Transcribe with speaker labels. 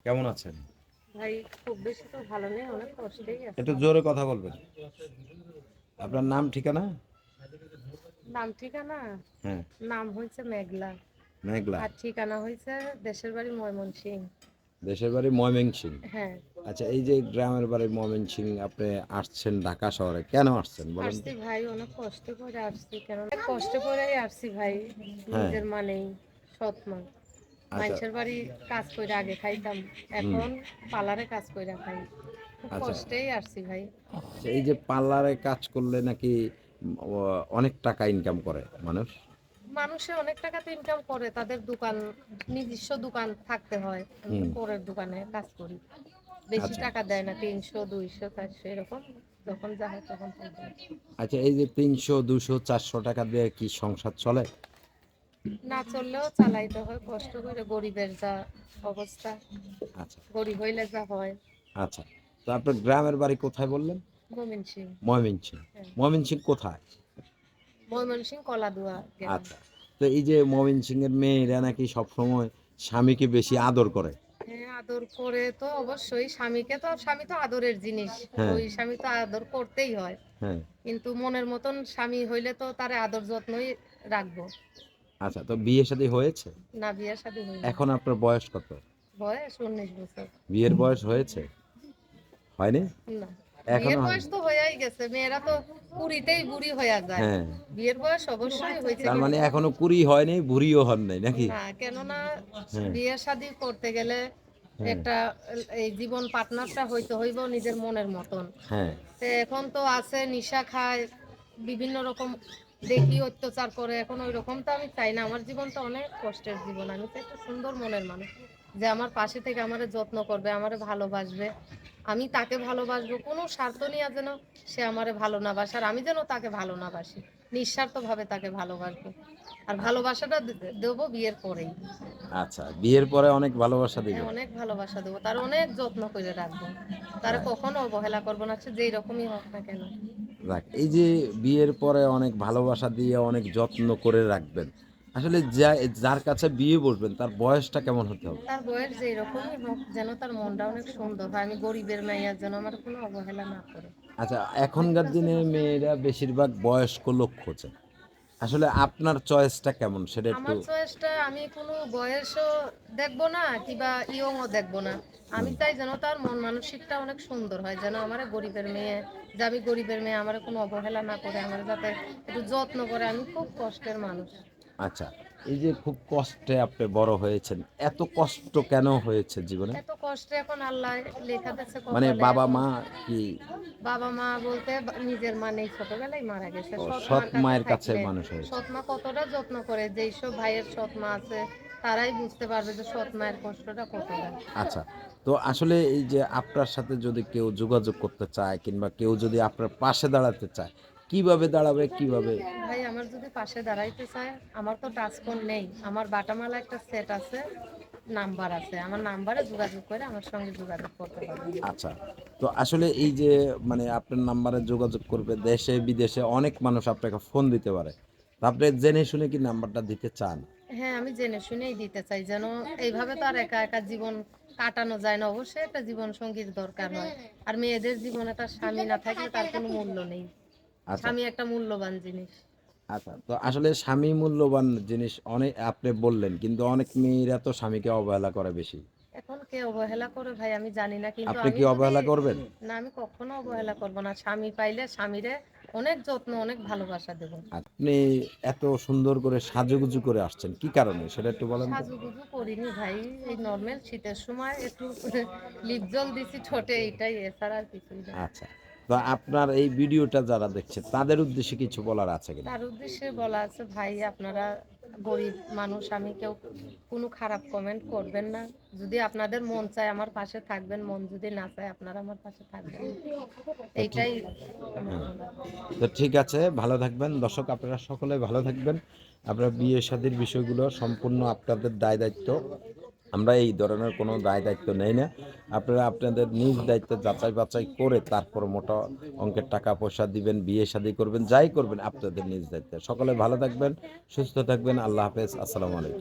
Speaker 1: কেমন আছেন?
Speaker 2: ভাই খুব বেশি তো ভালো নেই, অনেক কষ্টেই
Speaker 1: একটু
Speaker 2: আছি।
Speaker 1: জোরে কথা বলবেন। আপনার নাম ঠিকানা?
Speaker 2: নাম ঠিকানা?
Speaker 1: হ্যাঁ,
Speaker 2: নাম হয়েছে মেঘলা।
Speaker 1: মেঘলা।
Speaker 2: আর ঠিকানা হয়েছে দেশের বাড়ি ময়মনসিংহ।
Speaker 1: দেশের বাড়ি ময়মনসিংহ।
Speaker 2: হ্যাঁ।
Speaker 1: আচ্ছা, এই যে গ্রামের বাড়ি ময়মনসিংহ, আপনি আসছেন ঢাকা শহরে। কেন আসছেন বলেন তো?
Speaker 2: আসছি ভাই, অনেক কষ্ট করে আসছি, কেন অনেক কষ্ট করেই আসছি ভাই।
Speaker 1: হ্যাঁ,
Speaker 2: নিজের মানেই সৎ মা।
Speaker 1: আচ্ছা,
Speaker 2: মানুষের বাড়ি কাজ করে আগে খাইতাম,
Speaker 1: হুম,
Speaker 2: এখন পার্লারে কাজ করে খাই। খুব
Speaker 1: আচ্ছা।
Speaker 2: কষ্টেই আসছি ভাই।
Speaker 1: এই যে পার্লারে কাজ করলে নাকি অনেক টাকা ইনকাম করে মানুষ?
Speaker 2: মানুষে অনেক টাকা তো ইনকাম করে, তাদের দোকান, নিজস্ব দোকান থাকতে হয়। আমি তো
Speaker 1: হুম,
Speaker 2: পরের দোকানে কাজ করি। বেশি
Speaker 1: আচ্ছা।
Speaker 2: টাকা দেয় না, 300 200 400 এরকম, যখন যা হয় তখন তাই দেয়।
Speaker 1: আচ্ছা, এই যে ৩০০, ২০০, ৪০০ টাকা দিয়ে কি সংসার চলে?
Speaker 2: না চললেও চালাইতে হয় কষ্ট করে, গরিবের যা অবস্থা,
Speaker 1: আচ্ছা,
Speaker 2: গরিব হইলে যা হয়।
Speaker 1: আচ্ছা। তো আপনার গ্রামের বাড়ি কোথায় বললেন?
Speaker 2: ময়মনসিংহ।
Speaker 1: ময়মনসিংহ।
Speaker 2: হ্যাঁ।
Speaker 1: ময়মনসিংহ কোথায়?
Speaker 2: ময়মনসিংহ কলাদুয়া গ্রাম।
Speaker 1: আচ্ছা। তো এই যে ময়মনসিংহের মেয়েরা নাকি সবসময় স্বামীকে বেশি আদর করে।
Speaker 2: হ্যাঁ, আদর করে তো অবশ্যই, স্বামীকে তো, স্বামী তো আদরের জিনিস।
Speaker 1: হ্যাঁ,
Speaker 2: ওই স্বামী তো আদর করতেই হয়।
Speaker 1: হ্যাঁ।
Speaker 2: কিন্তু মনের মতন স্বামী হইলে তো তারে আদর যত্নই রাখবো।
Speaker 1: আচ্ছা, তো বিয়ে শাদী হয়েছে?
Speaker 2: না, বিয়ে শাদী হয়নি।
Speaker 1: এখন আপনার বয়স কত?
Speaker 2: বয়স 19 বছর।
Speaker 1: বিয়ের বয়স হয়েছে? হয়নি?
Speaker 2: না,
Speaker 1: এখনো
Speaker 2: বিয়ের
Speaker 1: হয়নি?
Speaker 2: বয়স তো হয়েই গেছে, মেয়েরা তো কুড়িতেই বুড়ি হয়ে যায়।
Speaker 1: হ্যাঁ।
Speaker 2: বিয়ের বয়স অবশ্যই হয়েছে,
Speaker 1: তার মানে
Speaker 2: কিন্তু
Speaker 1: এখনো কুড়ি হয়নি, বুড়িও হন নাই নাকি?
Speaker 2: না, কেননা
Speaker 1: হ্যাঁ,
Speaker 2: বিয়ে শাদী করতে গেলে
Speaker 1: হ্যাঁ,
Speaker 2: একটা এই জীবন পার্টনারটা হইতে হইব নিজের মনের মতন।
Speaker 1: হ্যাঁ।
Speaker 2: তো এখন তো আছে নিশা খায়, বিভিন্ন রকম দেখি অত্যাচার করে, এখন ওই রকম তো আমি চাই না। আমার জীবনটা অনেক কষ্টের জীবন, আমি চাই একটা সুন্দর মনের মানুষ, যে আমার পাশে থেকে আমারে যত্ন করবে, আমারে ভালোবাসবে, আমি তাকে ভালোবাসবো, কোনো স্বার্থ নিয়ে যেন সে আমারে ভালো না বাসে, আর আমি যেন তাকে ভালো না বাসি, নিঃস্বার্থভাবে তাকে ভালোবাসবো। আর ভালোবাসাটা দেবো বিয়ের পরেই।
Speaker 1: আচ্ছা, বিয়ের পরে অনেক ভালোবাসা
Speaker 2: হ্যাঁ,
Speaker 1: দিবেন।
Speaker 2: অনেক ভালোবাসা দেবো, তার অনেক যত্ন করে রাখবো, তার
Speaker 1: রাইট,
Speaker 2: কখনো অবহেলা করবো না, সে যেই রকমই হোক না কেন।
Speaker 1: রাইট। এই যে বিয়ের পরে অনেক ভালোবাসা দিয়ে অনেক যত্ন করে রাখবেন। আসলে যার কাছে বিয়ে বসবেন তার বয়সটা কেমন হতে হবে?
Speaker 2: তার বয়স যেই রকমই হোক, যেন তার মনটা অনেক সুন্দর হয়, আমি গরিবের মেয়ের যেন আমার কোনো অবহেলা না করে।
Speaker 1: আচ্ছা, এখনকার দিনে মেয়েরা বেশিরভাগ বয়স্ক লোক খোঁজে। আসলে আপনার চয়েসটা কেমন সেটা একটু।
Speaker 2: আমার চয়েসটা, আমি কোনো বয়সও দেখবো না, কিবা ইয়ংও দেখবো না। আমি
Speaker 1: হুম,
Speaker 2: চাই যেন তার মন মানসিকটা অনেক সুন্দর হয়, যেন আমার গরিবের মেয়ে, যে আমি গরিবের মেয়ে, আমার কোনো অবহেলা না করে, আমার যাতে একটু যত্ন করে। আমি খুব কষ্টের মানুষ।
Speaker 1: আচ্ছা। এই যে খুব কষ্টে আপনি বড় হয়েছেন, এত কষ্ট কেন হয়েছে জীবনে?
Speaker 2: এত কষ্টে এখন আল্লাহ লেখা দিচ্ছে
Speaker 1: মানে
Speaker 2: কপালে
Speaker 1: বাবা
Speaker 2: এখন।
Speaker 1: মা কি?
Speaker 2: বাবা মা বলতে নিজের মা নেই, ছোটবেলায় মারা গেছে।
Speaker 1: ও,
Speaker 2: সৎ
Speaker 1: সৎ
Speaker 2: মার কাছে
Speaker 1: মায়ের কাছে
Speaker 2: থাকলে
Speaker 1: মানুষ হয়েছে।
Speaker 2: সৎ মা কতটা যত্ন করে, যেই সব ভাইয়ের সৎ মা আছে তারাই বুঝতে পারবে যে সৎ মায়ের কষ্টটা কতটা।
Speaker 1: আচ্ছা, তো আসলে এই যে আপনার সাথে যদি কেউ যোগাযোগ করতে চায় কিংবা কেউ যদি আপনার পাশে দাঁড়াতে চায়, কিভাবে দাঁড়াবে? কিভাবে?
Speaker 2: ভাই আমার যদি পাশে দাঁড়াইতে চায়, আমার তো টাচ ফোন নেই, আমার বাটামালা একটা সেট আছে, নাম্বার আছে, আমার নাম্বারে যোগাযোগ করে আমার সঙ্গে যোগাযোগ করতে পারবেন।
Speaker 1: আচ্ছা, তো আসলে এই যে মানে আপনার নাম্বারে যোগাযোগ করবে, দেশে বিদেশে অনেক মানুষ আপনাকে ফোন দিতে পারে। তো আপনি জেনে শুনে কি নাম্বারটা দিতে চান?
Speaker 2: হ্যাঁ, আমি জেনে শুনেই দিতে চাই, যেন এইভাবে তো আর একা একা জীবন কাটানো যায় না, অবশ্যই একটা জীবন সঙ্গীর দরকার হয়। আর মেয়েদের জীবনে তার স্বামী না থাকলে তার কোনো মূল্য নেই।
Speaker 1: আচ্ছা,
Speaker 2: স্বামী একটা মূল্যবান জিনিস।
Speaker 1: আচ্ছা। তো আসলে স্বামী মূল্যবান জিনিস অনেক আপনি বললেন, কিন্তু অনেক মেয়েরা তো স্বামীকে অবহেলা করে বেশি।
Speaker 2: এখন কে অবহেলা করে ভাই আমি জানি না, কিন্তু
Speaker 1: আপনি
Speaker 2: আমি
Speaker 1: কি
Speaker 2: যদি,
Speaker 1: অবহেলা করবেন?
Speaker 2: না আমি কখনো অবহেলা করব না। স্বামী পাইলে স্বামীরে অনেক যত্ন, অনেক ভালোবাসা দেব।
Speaker 1: আপনি এত সুন্দর করে সাজুগুজু করে আসছেন, কি কারণে সেটা একটু বলেন তো?
Speaker 2: সাজুগুজু করিনি ভাই, এই নর্মাল শীতের সময় একটু লিপ জল দিছি ঠোঁটে, এইটাই, এছাড়া আর কিছুই না।
Speaker 1: আচ্ছা। তো আপনার এই ভিডিওটা যারা দেখছে তাদের উদ্দেশ্যে কিছু বলার আছে কিনা?
Speaker 2: তার উদ্দেশ্যে বলা আছে, ভাই আপনারা গরিব মানুষ, আমি কেউ কোনো খারাপ কমেন্ট করবেন না। যদি আপনাদের মন চায় আমার পাশে থাকবেন, মন যদি না চায় আপনারা আমার পাশে থাকবেন না।
Speaker 1: তো ঠিক,
Speaker 2: এইটাই আমার
Speaker 1: হ্যাঁ।
Speaker 2: বলার।
Speaker 1: তো ঠিক আছে, ভালো থাকবেন। দর্শক আপনারা সকলে ভালো থাকবেন। আপনার বিয়ে শাদীর বিষয়গুলো সম্পূর্ণ আপনাদের দায়-দায়িত্ব। আমরা এই ধরনের কোনো দায়-দায়িত্ব নেই না। আপনারা আপনাদের নিজ দায়িত্ব যাচাই-বাছাই করে তারপর মোটা অঙ্কের টাকা-পয়সা দিবেন, বিয়ে শাদী করবেন, যাই করবেন আপনাদের নিজ দায়িত্বে। সকলে ভালো থাকবেন, সুস্থ থাকবেন। আল্লাহ হাফেজ। আসসালামু আলাইকুম।